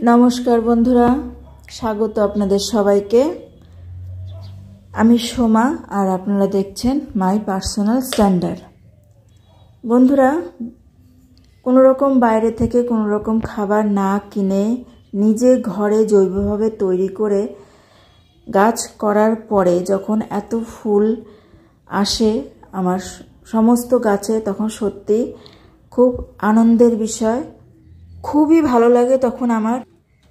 নমস্কার বন্ধুরা, স্বাগত আপনাদের সবাইকে। আমি সোমা আর আপনারা দেখছেন মাই পার্সোনাল স্ট্যান্ডার্ড। বন্ধুরা, কোনো রকম বাইরে থেকে কোনো রকম খাবার না কিনে নিজে ঘরে জৈবভাবে তৈরি করে গাছ করার পরে যখন এত ফুল আসে আমার সমস্ত গাছে, তখন সত্যি খুব আনন্দের বিষয়। খুবই ভালো লাগে তখন আমার।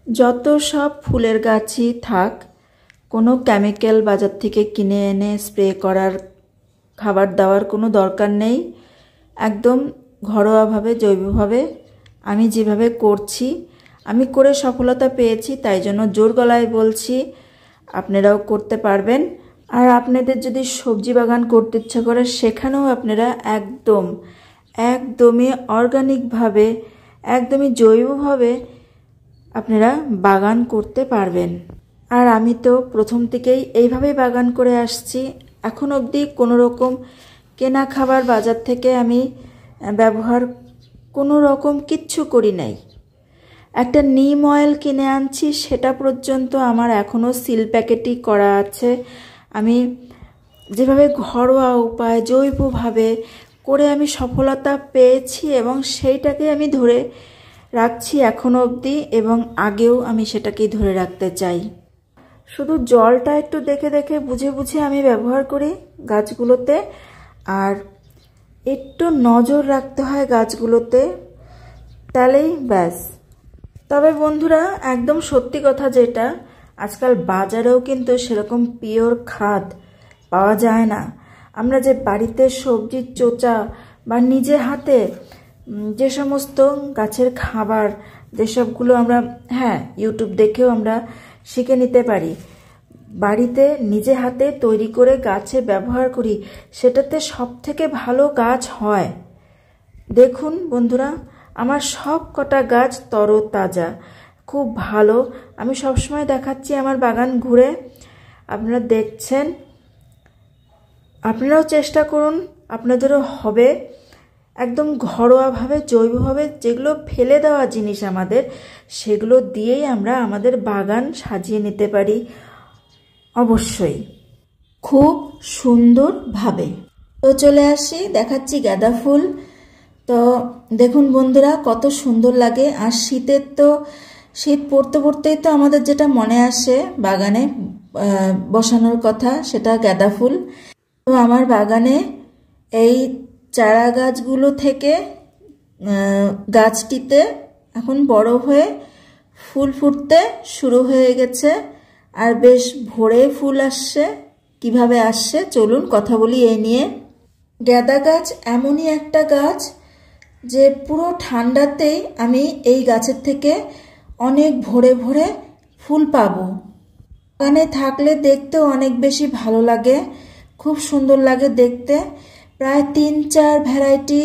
যত সব ফুলের গাছই থাক, কোনো কেমিক্যাল বাজার থেকে কিনে এনে স্প্রে করার, খাবার দেওয়ার কোনো দরকার নেই। একদম ঘরোয়াভাবে জৈবভাবে আমি যেভাবে করছি, আমি করে সফলতা পেয়েছি, তাই জন্য জোর গলায় বলছি আপনারাও করতে পারবেন। আর আপনাদের যদি সবজি বাগান করতে ইচ্ছা করে, সেখানেও আপনারা একদমই অর্গানিকভাবে, একদমই জৈবভাবে আপনারা বাগান করতে পারবেন। আর আমি তো প্রথম থেকেই এইভাবেই বাগান করে আসছি। এখন অবধি কোনো রকম কেনা খাবার বাজার থেকে আমি ব্যবহার কোনো রকম কিচ্ছু করি নাই। একটা নিম অয়েল কিনে আনছি, সেটা পর্যন্ত আমার এখনও সিল প্যাকেটই করা আছে। আমি যেভাবে ঘরোয়া উপায় জৈবভাবে করে আমি সফলতা পেয়েছি এবং সেইটাকে আমি ধরে রাখছি এখনো অবধি, এবং আগেও আমি সেটাকেই ধরে রাখতে চাই। শুধু জলটা একটু দেখে দেখে বুঝে বুঝে আমি ব্যবহার করি গাছগুলোতে, আর একটু নজর রাখতে হয় গাছগুলোতে, তাহলেই ব্যাস। তবে বন্ধুরা, একদম সত্যি কথা যেটা, আজকাল বাজারেও কিন্তু সেরকম পিওর খাদ পাওয়া যায় না। আমরা যে বাড়িতে সবজির চোচা বা নিজে হাতে যে সমস্ত গাছের খাবার, যেসবগুলো আমরা ইউটিউব দেখেও আমরা শিখে নিতে পারি, বাড়িতে নিজে হাতে তৈরি করে গাছে ব্যবহার করি, সেটাতে সব থেকে ভালো গাছ হয়। দেখুন বন্ধুরা, আমার সব কটা গাছ তরতাজা, খুব ভালো। আমি সবসময় দেখাচ্ছি আমার বাগান ঘুরে, আপনারা দেখছেন। আপনারাও চেষ্টা করুন, আপনাদেরও হবে। একদম ঘরোয়াভাবে জৈবভাবে যেগুলো ফেলে দেওয়া জিনিস আমাদের, সেগুলো দিয়েই আমরা আমাদের বাগান সাজিয়ে নিতে পারি অবশ্যই, খুব সুন্দরভাবে। তো চলে আসি, দেখাচ্ছি গাঁদা ফুল। তো দেখুন বন্ধুরা, কত সুন্দর লাগে। আর শীত পড়তে পড়তেই তো আমাদের যেটা মনে আসে বাগানে বসানোর কথা, সেটা গাঁদা ফুল। তো আমার বাগানে এই চারা গাছগুলো থেকে গাছটিতে এখন বড় হয়ে ফুল ফুটতে শুরু হয়ে গেছে, আর বেশ ভোরে ফুল আসছে। কিভাবে আসছে চলুন কথা বলি এই নিয়ে। গাঁদা গাছ এমনই একটা গাছ যে পুরো ঠান্ডাতেই আমি এই গাছের থেকে অনেক ভোরে ভোরে ফুল পাবো। বাগানে থাকলে দেখতেও অনেক বেশি ভালো লাগে, খুব সুন্দর লাগে দেখতে। প্রায় 3-4 ভ্যারাইটি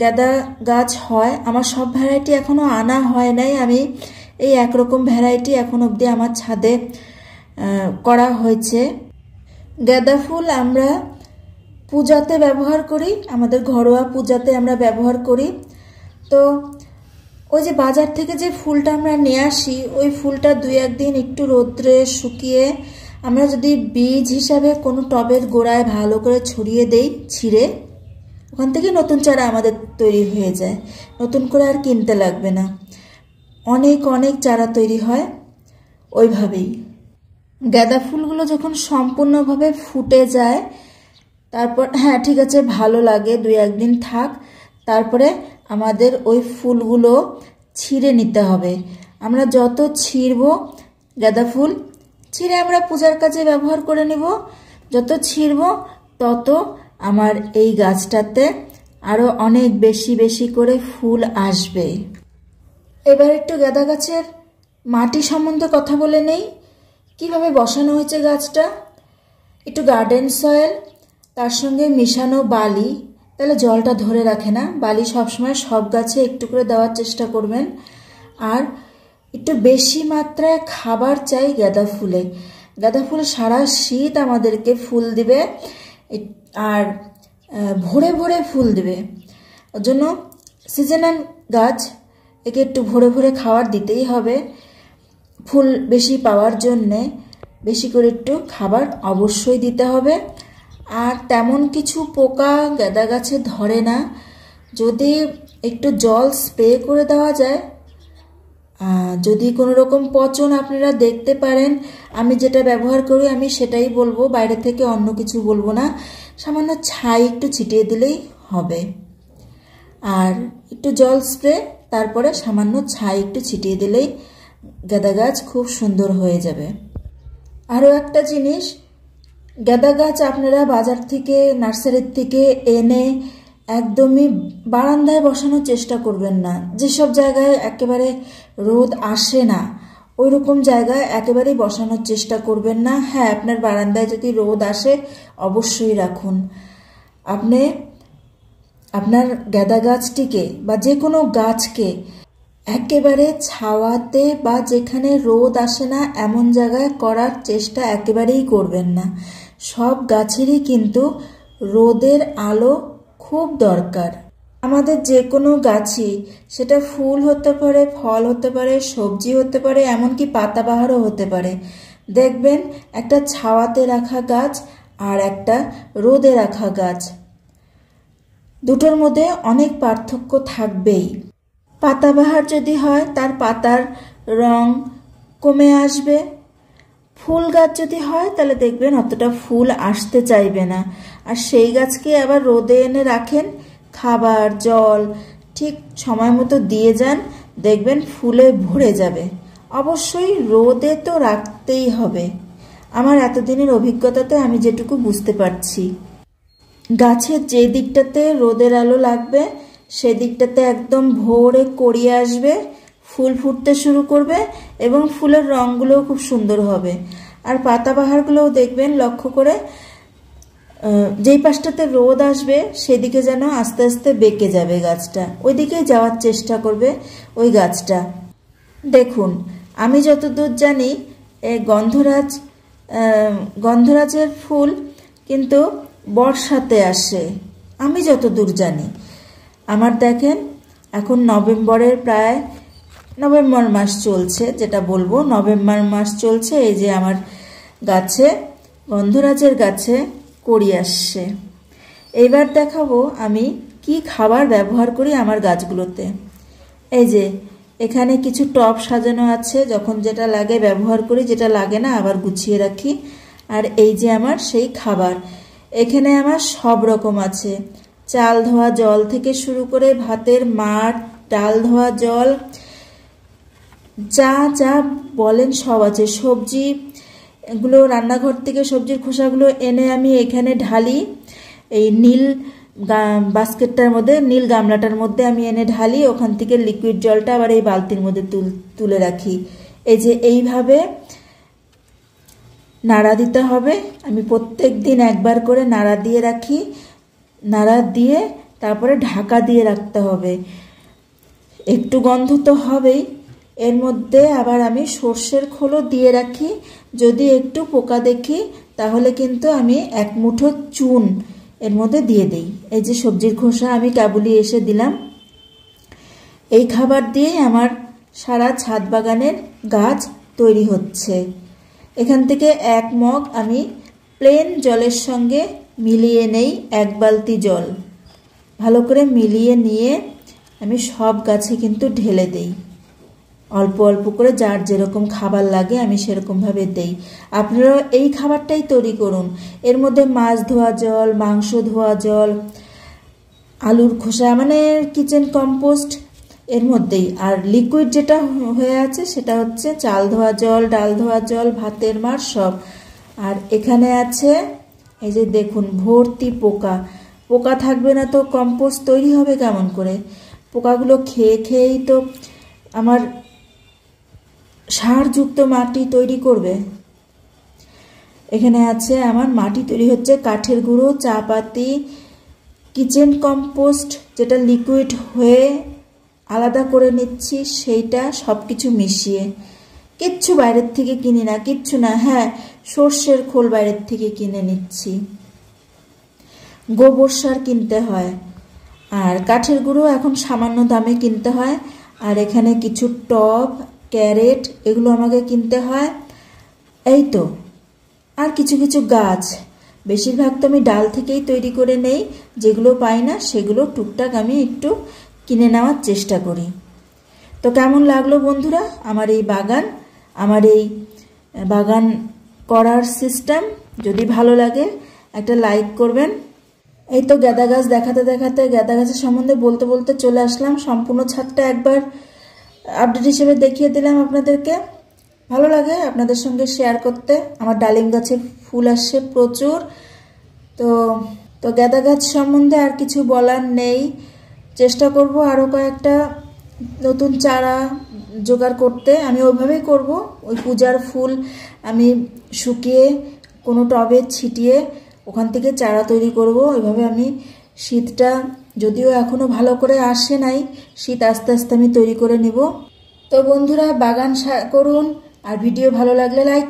গাঁদা গাছ হয়। আমার সব ভ্যারাইটি এখনও আনা হয় নাই। আমি এই একরকম ভ্যারাইটি এখন অবধি আমার ছাদে করা হয়েছে। গাঁদা ফুল আমরা পূজাতে ব্যবহার করি, আমাদের ঘরোয়া পূজাতে আমরা ব্যবহার করি। তো ওই যে বাজার থেকে যে ফুলটা আমরা নিয়ে আসি, ওই ফুলটা 2-1 দিন একটু রোদ্রে শুকিয়ে আমরা যদি বীজ হিসাবে কোনো টবের গোড়ায় ভালো করে ছড়িয়ে দেই, ছিঁড়ে, ওখান থেকে নতুন চারা আমাদের তৈরি হয়ে যায়। নতুন করে আর কিনতে লাগবে না, অনেক অনেক চারা তৈরি হয় ওইভাবেই। গাঁদা ফুলগুলো যখন সম্পূর্ণভাবে ফুটে যায়, তারপর ঠিক আছে, ভালো লাগে, 2-1 দিন থাক, তারপরে আমাদের ওই ফুলগুলো ছিঁড়ে নিতে হবে। আমরা যত ছিঁড়ব গাঁদা ফুল, ছিঁড়ে আমরা পূজার কাজে ব্যবহার করে নিব। যত ছিঁড়ব তত আমার এই গাছটাতে আরো অনেক বেশি বেশি করে ফুল আসবে। এবার একটু গাঁদা গাছের মাটি সম্বন্ধে কথা বলে নেই। কিভাবে বসানো হয়েছে গাছটা, একটু গার্ডেন সয়েল, তার সঙ্গে মিশানো বালি, তাহলে জলটা ধরে রাখে না। বালি সবসময় সব গাছে একটু করে দেওয়ার চেষ্টা করবেন। আর একটু বেশি মাত্রায় খাবার চাই গাঁদা ফুলে। গাঁদা ফুল সারা শীত আমাদেরকে ফুল দিবে, আর ভোরে ভোরে ফুল দিবে। ওর জন্য সিজনাল গাছ, একে একটু ভোরে ভোরে খাবার দিতেই হবে। ফুল বেশি পাওয়ার জন্যে বেশি করে একটু খাবার অবশ্যই দিতে হবে। আর তেমন কিছু পোকা গাঁদা গাছে ধরে না, যদি একটু জল স্প্রে করে দেওয়া যায়। যদি কোনো রকম পচন আপনারা দেখতে পারেন, আমি যেটা ব্যবহার করি আমি সেটাই বলবো, বাইরে থেকে অন্য কিছু বলবো না। সামান্য ছাই একটু ছিটিয়ে দিলেই হবে, আর একটু জল স্প্রে, তারপরে সামান্য ছাই একটু ছিটিয়ে দিলেই গাঁদা গাছ খুব সুন্দর হয়ে যাবে। আরও একটা জিনিস, গাঁদা গাছ আপনারা বাজার থেকে নার্সারির থেকে এনে একদমই বারান্দায় বসানোর চেষ্টা করবেন না। যেসব জায়গায় একেবারে রোদ আসে না ওই রকম জায়গায় একেবারেই বসানোর চেষ্টা করবেন না। হ্যাঁ, আপনার বারান্দায় যদি রোদ আসে অবশ্যই রাখুন। আপনি আপনার গাঁদা গাছটিকে বা যে কোনো গাছকে একেবারে ছাওয়াতে বা যেখানে রোদ আসে না এমন জায়গায় করার চেষ্টা একেবারেই করবেন না। সব গাছেরই কিন্তু রোদের আলো খুব দরকার। আমাদের যে কোনো গাছই, সেটা ফুল হতে পারে, ফল হতে পারে, সবজি হতে পারে, এমনকি পাতাবাহারও হতে পারে, দেখবেন একটা ছাওয়াতে রাখা গাছ আর একটা রোদে রাখা গাছ, দুটোর মধ্যে অনেক পার্থক্য থাকবেই। পাতাবাহার যদি হয় তার পাতার রং কমে আসবে, ফুল গাছ যদি হয় তাহলে দেখবেন অতটা ফুল আসতে চাইবে না। আর সেই গাছকে আবার রোদে এনে রাখেন, খাবার জল ঠিক সময় মতো দিয়ে যান, দেখবেন ফুলে ভরে যাবে। অবশ্যই রোদে তো রাখতেই হবে, আমার এতদিনের অভিজ্ঞতাতে আমি যেটুকু বুঝতে পারছি। গাছের যে দিকটাতে রোদের আলো লাগবে সেই দিকটাতে একদম ভোরে কড়িয়ে আসবে, ফুল ফুটতে শুরু করবে এবং ফুলের রঙগুলোও খুব সুন্দর হবে। আর পাতাবাহারগুলোও দেখবেন লক্ষ্য করে যেই পাশটাতে রোদ আসবে সেদিকে যেন আস্তে আস্তে বেঁকে যাবে গাছটা, ওই দিকে যাওয়ার চেষ্টা করবে ওই গাছটা। দেখুন, আমি যতদূর জানি গন্ধরাজের ফুল কিন্তু বর্ষাতে আসে, আমি যতদূর জানি। আমার দেখেন এখন নভেম্বর মাস চলছে, যেটা বলবো নভেম্বর মাস চলছে, এই যে আমার গাছে গন্ধরাজের গাছে কড়ি আসছে। এইবার দেখাবো আমি কি খাবার ব্যবহার করি আমার গাছগুলোতে। এই যে এখানে কিছু টব সাজানো আছে, যখন যেটা লাগে ব্যবহার করি, যেটা লাগে না আবার গুছিয়ে রাখি। আর এই যে আমার সেই খাবার, এখানে আমার সব রকম আছে, চাল ধোয়া জল থেকে শুরু করে ভাতের মাড়, ডাল ধোয়া জল, যা যা বলেন সব আছে। সবজি এগুলো রান্নাঘর থেকে সবজির খোসাগুলো এনে আমি এখানে ঢালি, এই নীল বাস্কেটটার মধ্যে, নীল গামলাটার মধ্যে আমি এনে ঢালি, ওখান থেকে লিকুইড জলটা আবার এই বালতির মধ্যে তুলে রাখি। এই যে এইভাবে নাড়া দিতে হবে, আমি প্রত্যেক দিন একবার করে নাড়া দিয়ে রাখি, নাড়া দিয়ে তারপরে ঢাকা দিয়ে রাখতে হবে। একটু গন্ধ তো হবেই, এর মধ্যে আবার আমি সর্ষের খোলও দিয়ে রাখি, যদি একটু পোকা দেখি তাহলে কিন্তু আমি এক মুঠো চুন এর মধ্যে দিয়ে দিই। এই যে সবজির খোসা আমি কেবলই এসে দিলাম। এই খাবার দিয়েই আমার সারা ছাদ বাগানের গাছ তৈরি হচ্ছে। এখান থেকে এক মগ আমি প্লেন জলের সঙ্গে মিলিয়ে নেই, এক বালতি জল ভালো করে মিলিয়ে নিয়ে আমি সব গাছে কিন্তু ঢেলে দেই, অল্প অল্প করে, যার যেরকম খাবার লাগে আমি সেরকমভাবে দেই। আপনারাও এই খাবারটাই তৈরি করুন। এর মধ্যে মাছ ধোয়া জল, মাংস ধোয়া জল, আলুর খোসা, মানে কিচেন কম্পোস্ট এর মধ্যেই। আর লিকুইড যেটা হয়ে আছে সেটা হচ্ছে চাল ধোয়া জল, ডাল ধোয়া জল, ভাতের মাড় সব। আর এখানে আছে এই যে দেখুন ভর্তি পোকা। পোকা থাকবে না তো কম্পোস্ট তৈরি হবে কেমন করে? পোকাগুলো খেয়ে খেয়েই তো আমার সারযুক্ত মাটি তৈরি করবে। এখানে আছে আমার মাটি তৈরি হচ্ছে কাঠের গুঁড়ো, চা পাতি, কিচেন কম্পোস্ট যেটা লিকুইড হয়ে আলাদা করে নিচ্ছি সেইটা, সব কিছু মিশিয়ে। কিচ্ছু বাইরের থেকে কিনি না, কিচ্ছু না। হ্যাঁ, সর্ষের খোল বাইরের থেকে কিনে নিচ্ছি, গোবর সার কিনতে হয়, আর কাঠের গুঁড়ো এখন সামান্য দামে কিনতে হয়। আর এখানে কিছু টব ক্যারেট এগুলো আমাকে কিনতে হয়। এই তো, আর কিছু কিছু গাছ, বেশিরভাগ তো আমি ডাল থেকেই তৈরি করে নেই, যেগুলো পাই না সেগুলো টুকটাক আমি একটু কিনে নেওয়ার চেষ্টা করি। তো কেমন লাগলো বন্ধুরা আমার এই বাগান, আমার এই বাগান করার সিস্টেম? যদি ভালো লাগে একটা লাইক করবেন। এই তো গাঁদা গাছ দেখাতে দেখাতে গাঁদা গাছের সম্বন্ধে বলতে বলতে চলে আসলাম। সম্পূর্ণ ছাদটা একবার আপডেট হিসেবে দেখিয়ে দিলাম আপনাদেরকে। ভালো লাগে আপনাদের সঙ্গে শেয়ার করতে। আমার ডালিম গাছে ফুল আসছে প্রচুর। তো গাঁদা গাছ সম্বন্ধে আর কিছু বলার নেই। চেষ্টা করব আরও কয়েকটা নতুন চারা জোগাড় করতে। আমি ওইভাবেই করব, ওই পূজার ফুল আমি শুকিয়ে কোনো টবে ছিটিয়ে ওখান থেকে চারা তৈরি করব। ওইভাবে আমি শীতটা যদিও এখনও ভালো করে আসে নাই, শীত আস্তে আস্তে আমি তৈরি করে নেব। তো বন্ধুরা বাগান করুন, আর ভিডিও ভালো লাগলে লাইক